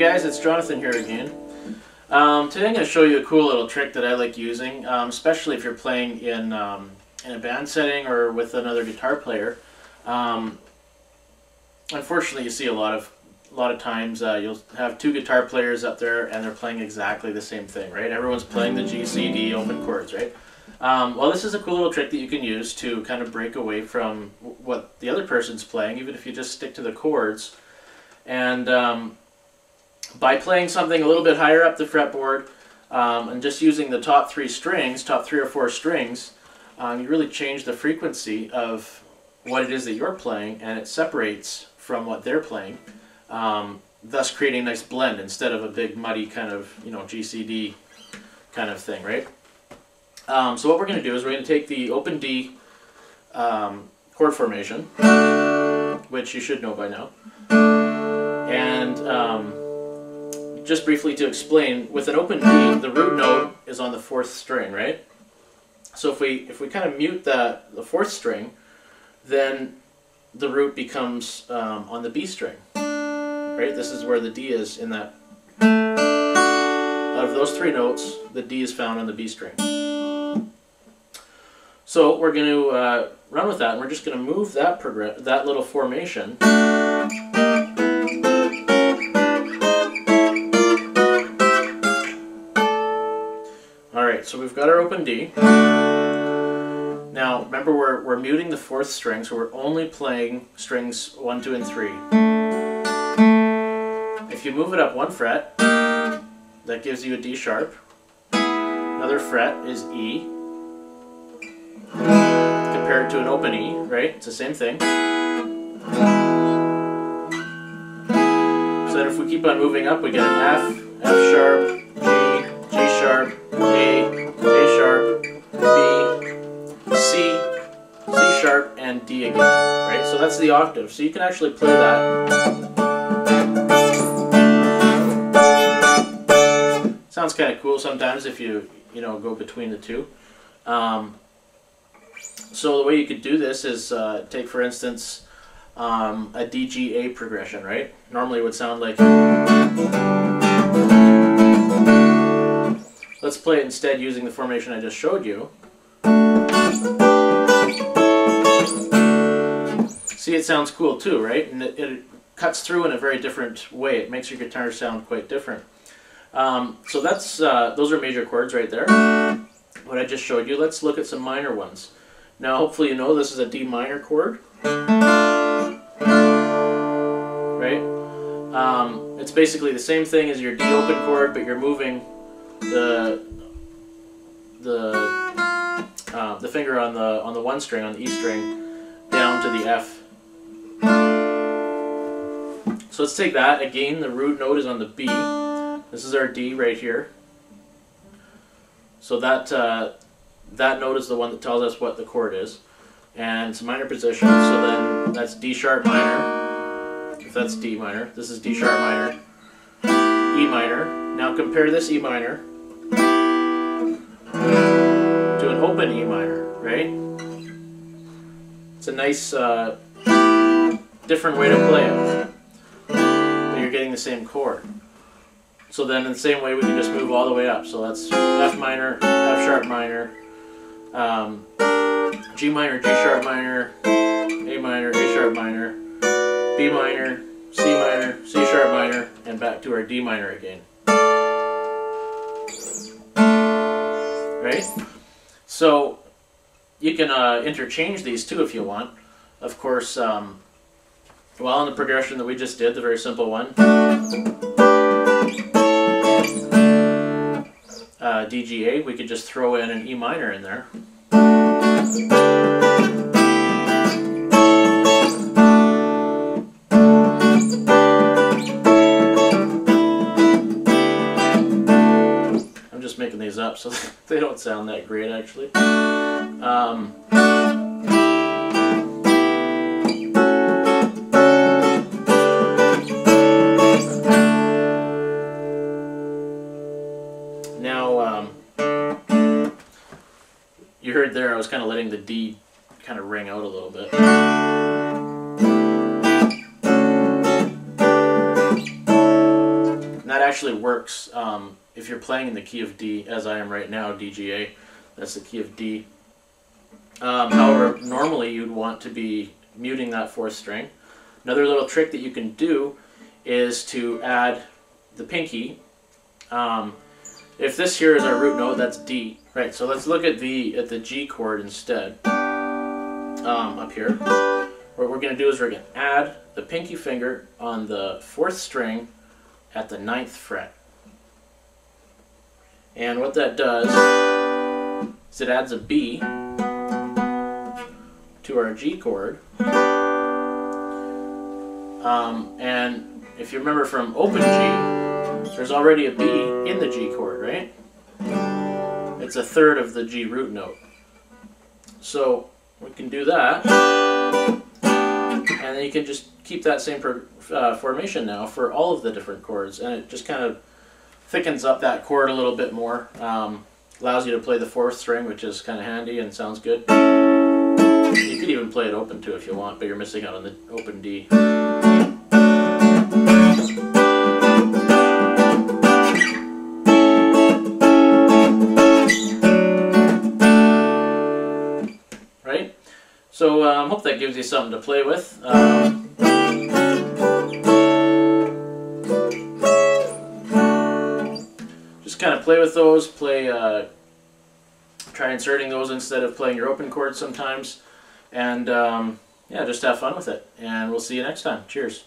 guys, it's Jonathan here again. Today I'm going to show you a cool little trick that I like using, especially if you're playing in a band setting or with another guitar player. Unfortunately, you see a lot of times you'll have two guitar players up there and they're playing exactly the same thing, right? Everyone's playing the G, C, D open chords, right? Well, this is a cool little trick that you can use to kind of break away from what the other person's playing, even if you just stick to the chords. And by playing something a little bit higher up the fretboard and just using the top three or four strings, you really change the frequency of what it is that you're playing, and it separates from what they're playing, thus creating a nice blend instead of a big muddy kind of, G, C, D kind of thing, right? So what we're going to do is we're going to take the open D chord formation, which you should know by now, and just briefly to explain, with an open D, the root note is on the fourth string, right? So if we kind of mute the fourth string, then the root becomes on the B string, right? This is where the D is in that. Out of those three notes, the D is found on the B string. So we're going to run with that, and we're just going to move that little formation. Alright, so we've got our open D. Now, remember we're muting the fourth string, so we're only playing strings 1, 2, and 3. If you move it up one fret, that gives you a D sharp. Another fret is E, compared to an open E, right? It's the same thing. So then if we keep on moving up, we get an F, F sharp, G, G sharp, A sharp, B, C, C sharp, and D again, right? So that's the octave. So you can actually play that. Sounds kind of cool sometimes if you go between the two. So the way you could do this is take, for instance, a D-G-A progression, right? Normally it would sound like... Let's play it instead using the formation I just showed you. See, it sounds cool too, right? And it cuts through in a very different way. It makes your guitar sound quite different. So that's those are major chords right there, what I just showed you. Let's look at some minor ones. Now hopefully you know this is a D minor chord, right? It's basically the same thing as your D open chord, but you're moving the finger on the one string, on the E string, down to the F. So let's take that again. The root note is on the B. This is our D right here. So that note is the one that tells us what the chord is, and it's a minor position. So then that's D sharp minor. If that's D minor, this is D sharp minor, E minor. Now compare this E minor to an open E minor, right? It's a nice different way to play it, but you're getting the same chord. So then in the same way we can just move all the way up. So that's F minor, F sharp minor, G minor, G sharp minor, A minor, A sharp minor, B minor, C sharp minor, and back to our D minor again. Right? So you can interchange these too if you want. Of course, well, in the progression that we just did, the very simple one, D-G-A, we could just throw in an E minor in there. I'm just making these up, so they don't sound that great, actually. Now, you heard there I was kind of letting the D kind of ring out a little bit. actually works if you're playing in the key of D, as I am right now, DGA. That's the key of D. However, normally you'd want to be muting that fourth string. Another little trick that you can do is to add the pinky. If this here is our root note, that's D, right? So let's look at the G chord instead. Up here, what we're going to do is we're going to add the pinky finger on the fourth string at the 9th fret. And what that does is it adds a B to our G chord. And if you remember from open G, there's already a B in the G chord, right? It's a third of the G root note. So we can do that, and then you can just keep that same formation now for all of the different chords, and it just kind of thickens up that chord a little bit more. Allows you to play the fourth string, which is kind of handy and sounds good. You could even play it open too if you want, but you're missing out on the open D. Right? So I hope that gives you something to play with. Just kind of play with those, try inserting those instead of playing your open chords sometimes, and yeah, just have fun with it, and we'll see you next time. Cheers.